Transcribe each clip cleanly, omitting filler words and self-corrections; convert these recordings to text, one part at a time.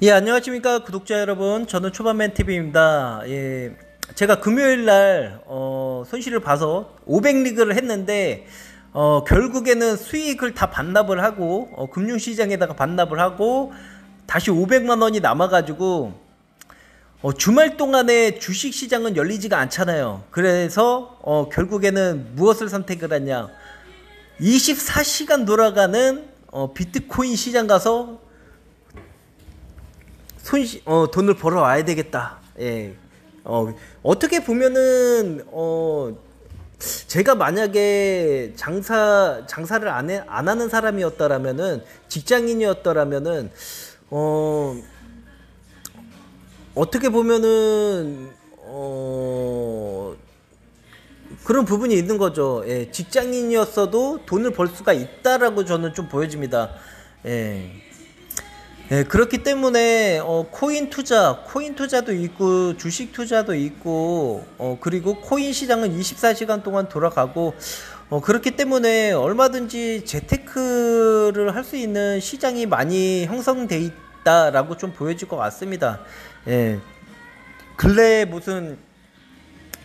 예, 안녕하십니까 구독자 여러분. 저는 초반맨TV입니다. 예, 제가 금요일날 손실을 봐서 500리그를 했는데 결국에는 수익을 다 반납을 하고 금융시장에다가 반납을 하고 다시 500만원이 남아가지고 주말 동안에 주식시장은 열리지가 않잖아요. 그래서 결국에는 무엇을 선택을 하냐, 24시간 돌아가는 비트코인 시장 가서 돈을 벌어 와야 되겠다. 예. 어떻게 보면은 제가 만약에 장사를 안 하는 사람이었더라면은, 직장인이었더라면은 어떻게 보면은 그런 부분이 있는 거죠. 예. 직장인이었어도 돈을 벌 수가 있다라고 저는 좀 보여집니다. 예. 네, 그렇기 때문에 코인 투자도 있고 주식 투자도 있고 그리고 코인 시장은 24시간 동안 돌아가고 그렇기 때문에 얼마든지 재테크를 할 수 있는 시장이 많이 형성돼 있다라고 좀 보여질 것 같습니다. 예. 근래 무슨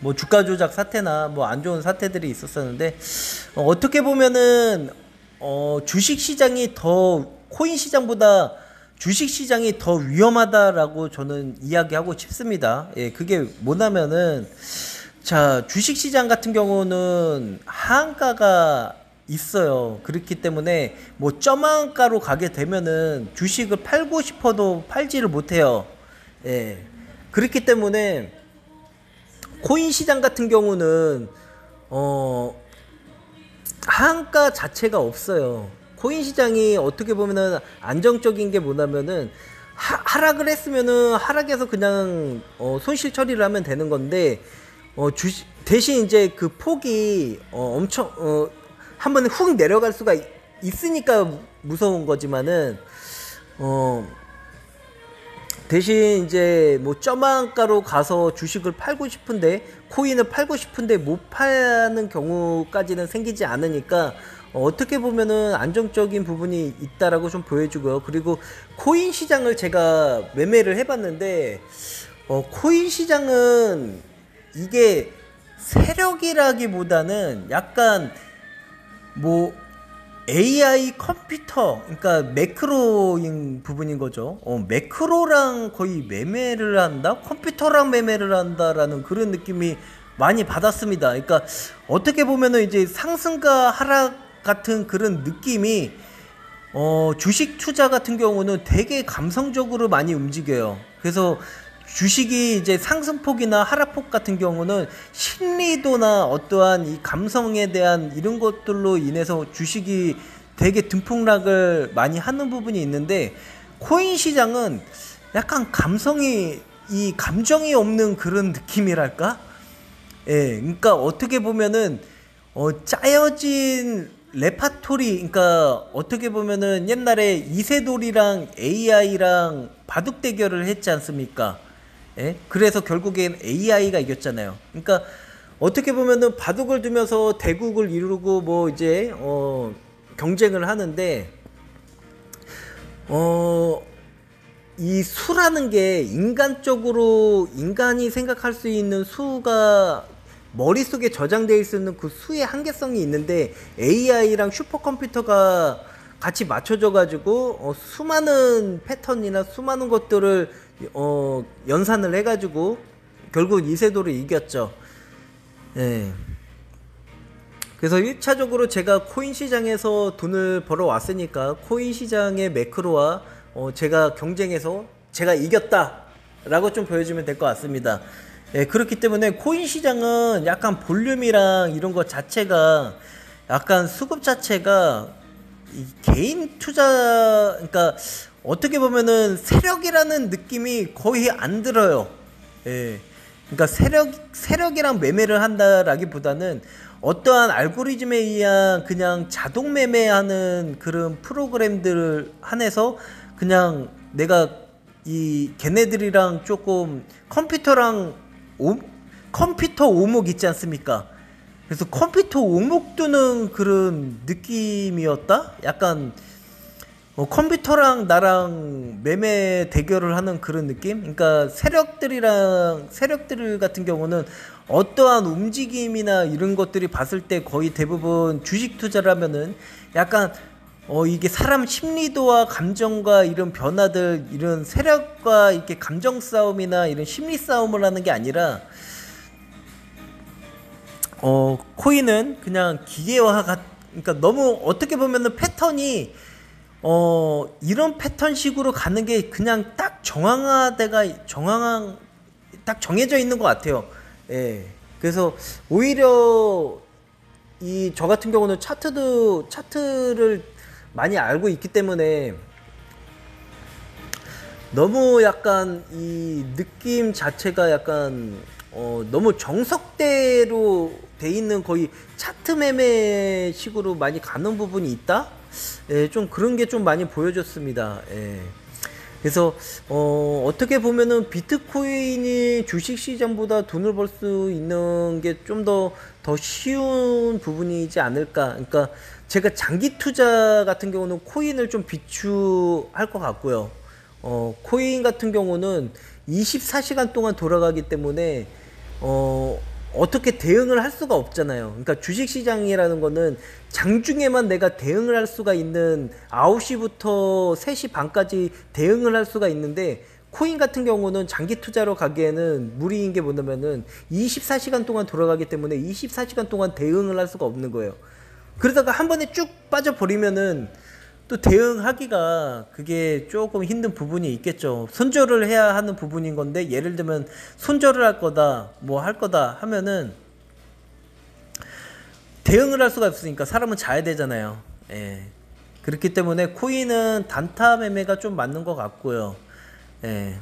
뭐 주가 조작 사태나 뭐 안 좋은 사태들이 있었었는데 어떻게 보면은 주식 시장이 더 코인 시장보다 주식 시장이 더 위험하다라고 저는 이야기하고 싶습니다. 예, 그게 뭐냐면은, 자, 주식 시장 같은 경우는 하한가가 있어요. 그렇기 때문에 뭐 점한가로 가게 되면은 주식을 팔고 싶어도 팔지를 못해요. 예. 그렇기 때문에 코인 시장 같은 경우는 하한가 자체가 없어요. 코인 시장이 어떻게 보면은 안정적인 게 뭐냐면은 하락을 했으면은 하락해서 그냥 손실 처리를 하면 되는 건데 대신 이제 그 폭이 엄청 한 번에 훅 내려갈 수가 있으니까 무서운 거지만은 대신 이제 뭐 점한가로 가서 주식을 팔고 싶은데, 코인을 팔고 싶은데 못 파는 경우까지는 생기지 않으니까 어떻게 보면은 안정적인 부분이 있다라고 좀 보여주고요. 그리고 코인 시장을 제가 매매를 해봤는데 코인 시장은 이게 세력이라기보다는 약간 뭐 AI 컴퓨터, 그러니까 매크로인 부분인 거죠. 매크로랑 거의 매매를 한다? 컴퓨터랑 매매를 한다라는 그런 느낌이 많이 받았습니다. 그러니까 어떻게 보면은 이제 상승과 하락 같은 그런 느낌이 주식 투자 같은 경우는 되게 감성적으로 많이 움직여요. 그래서 주식이 이제 상승폭이나 하락폭 같은 경우는 심리도나 어떠한 이 감성에 대한 이런 것들로 인해서 주식이 되게 등폭락을 많이 하는 부분이 있는데, 코인 시장은 약간 감정이 없는 그런 느낌이랄까? 예, 그러니까 어떻게 보면은 짜여진 레파토리, 그러니까 어떻게 보면은 옛날에 이세돌이랑 AI랑 바둑 대결을 했지 않습니까? 예? 그래서 결국엔 AI가 이겼잖아요. 그러니까 어떻게 보면은 바둑을 두면서 대국을 이루고 뭐 이제 경쟁을 하는데 이 수라는 게 인간적으로 인간이 생각할 수 있는 수가 머릿속에 저장되어 있는 그 수의 한계성이 있는데, AI랑 슈퍼컴퓨터가 같이 맞춰져 가지고 수많은 패턴이나 수많은 것들을 연산을 해 가지고 결국 이세돌을 이겼죠. 예. 그래서 1차적으로 제가 코인 시장에서 돈을 벌어 왔으니까 코인 시장의 매크로와 제가 경쟁해서 제가 이겼다 라고 좀 보여주면 될 것 같습니다. 예, 그렇기 때문에 코인 시장은 약간 볼륨이랑 이런 것 자체가, 약간 수급 자체가 이 개인 투자, 그러니까 어떻게 보면은 세력이라는 느낌이 거의 안 들어요. 예. 그러니까 세력이랑 매매를 한다라기보다는 어떠한 알고리즘에 의한 그냥 자동 매매하는 그런 프로그램들을 한해서 그냥 내가 이 걔네들이랑 조금 컴퓨터 오목 있지 않습니까? 그래서 컴퓨터 오목 두는 그런 느낌이었다? 약간 컴퓨터랑 나랑 매매 대결을 하는 그런 느낌? 그러니까 세력들 같은 경우는 어떠한 움직임이나 이런 것들이 봤을 때 거의 대부분 주식 투자를 하면은 약간 이게 사람 심리도와 감정과 이런 변화들, 이런 세력과 이렇게 감정 싸움이나 이런 심리 싸움을 하는 게 아니라 코인은 그냥 그러니까 너무 어떻게 보면은 패턴이 이런 패턴식으로 가는 게 그냥 딱 딱 정해져 있는 것 같아요. 예. 그래서 오히려 저 같은 경우는 차트를 많이 알고 있기 때문에 너무 약간 이 느낌 자체가 약간 너무 정석대로 돼 있는 거의 차트 매매식으로 많이 가는 부분이 있다? 예, 좀 그런 게 좀 많이 보여졌습니다. 예. 그래서 어떻게 보면은 비트코인이 주식시장보다 돈을 벌 수 있는 게 좀 더 쉬운 부분이지 않을까. 그러니까 제가 장기 투자 같은 경우는 코인을 좀 비추할 것 같고요. 코인 같은 경우는 24시간 동안 돌아가기 때문에 어떻게 대응을 할 수가 없잖아요. 그러니까 주식시장이라는 거는 장중에만 내가 대응을 할 수가 있는 9시부터 3시 반까지 대응을 할 수가 있는데 코인 같은 경우는 장기 투자로 가기에는 무리인 게 뭐냐면은 24시간 동안 돌아가기 때문에 24시간 동안 대응을 할 수가 없는 거예요. 그러다가 한 번에 쭉 빠져버리면은 또 대응하기가 그게 조금 힘든 부분이 있겠죠. 손절을 해야 하는 부분인 건데 예를 들면 손절을 할 거다 뭐 할 거다 하면은 대응을 할 수가 없으니까 사람은 자야 되잖아요. 예. 그렇기 때문에 코인은 단타 매매가 좀 맞는 것 같고요. 예.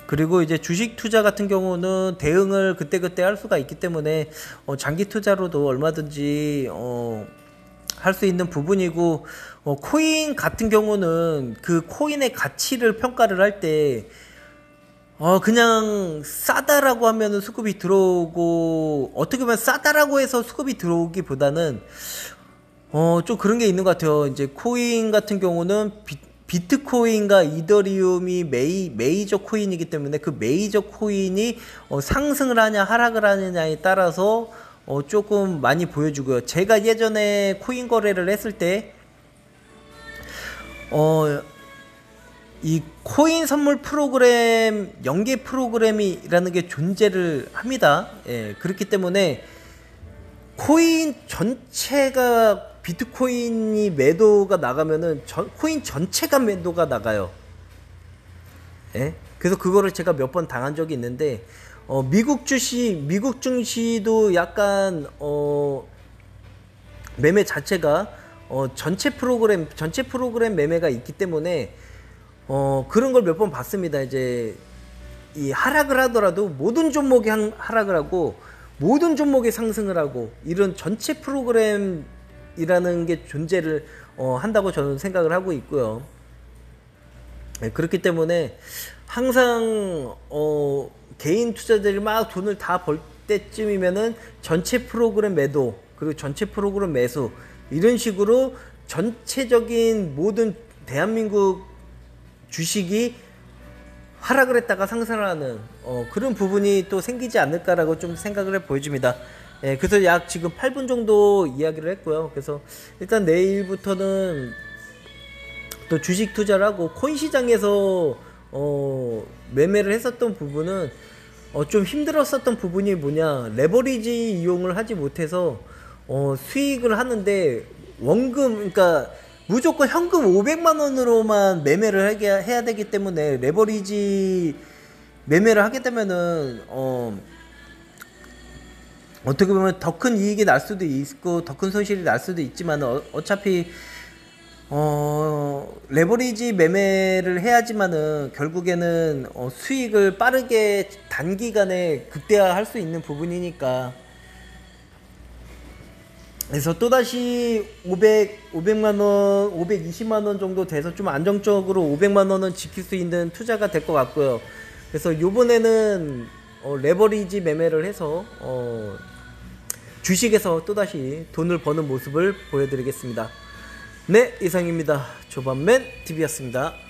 그리고 이제 주식 투자 같은 경우는 대응을 그때그때 할 수가 있기 때문에 장기 투자로도 얼마든지 할 수 있는 부분이고 코인 같은 경우는 그 코인의 가치를 평가를 할 때 그냥 싸다라고 하면은 수급이 들어오고 어떻게 보면 싸다라고 해서 수급이 들어오기보다는 좀 그런 게 있는 것 같아요. 이제 코인 같은 경우는 비트코인과 이더리움이 메이저 코인이기 때문에 그 메이저 코인이 상승을 하냐 하락을 하느냐에 따라서 조금 많이 보여주고요. 제가 예전에 코인 거래를 했을 때 이 코인 선물 프로그램 연계 프로그램이라는 게 존재를 합니다. 예, 그렇기 때문에 코인 전체가 비트코인이 매도가 나가면은 코인 전체가 매도가 나가요. 예? 그래서 그거를 제가 몇 번 당한 적이 있는데 미국 증시도 약간 매매 자체가 전체 프로그램 매매가 있기 때문에 그런 걸 몇 번 봤습니다. 이제 이 하락을 하더라도 모든 종목이 하락을 하고 모든 종목이 상승을 하고 이런 전체 프로그램이라는 게 존재를 한다고 저는 생각을 하고 있고요. 네, 그렇기 때문에 항상 개인 투자자들이 막 돈을 다 벌 때쯤이면은 전체 프로그램 매도 그리고 전체 프로그램 매수 이런 식으로 전체적인 모든 대한민국 주식이 하락을 했다가 상승을 하는 그런 부분이 또 생기지 않을까라고 좀 생각을 해 보여집니다. 예, 그래서 약 지금 8분 정도 이야기를 했고요. 그래서 일단 내일부터는 또 주식 투자를 하고 코인 시장에서 매매를 했었던 부분은 좀 힘들었었던 부분이 뭐냐, 레버리지 이용을 하지 못해서 수익을 하는데 원금, 그러니까 무조건 현금 500만 원으로만 매매를 해야 되기 때문에 레버리지 매매를 하게 되면은 어떻게 보면 더 큰 이익이 날 수도 있고 더 큰 손실이 날 수도 있지만 어차피 레버리지 매매를 해야지만은 결국에는 수익을 빠르게 단기간에 극대화할 수 있는 부분이니까. 그래서 또다시 500만원, 520만원 정도 돼서 좀 안정적으로 500만원은 지킬 수 있는 투자가 될 것 같고요. 그래서 요번에는 레버리지 매매를 해서 주식에서 또다시 돈을 버는 모습을 보여드리겠습니다. 네, 이상입니다. 조반맨 TV였습니다.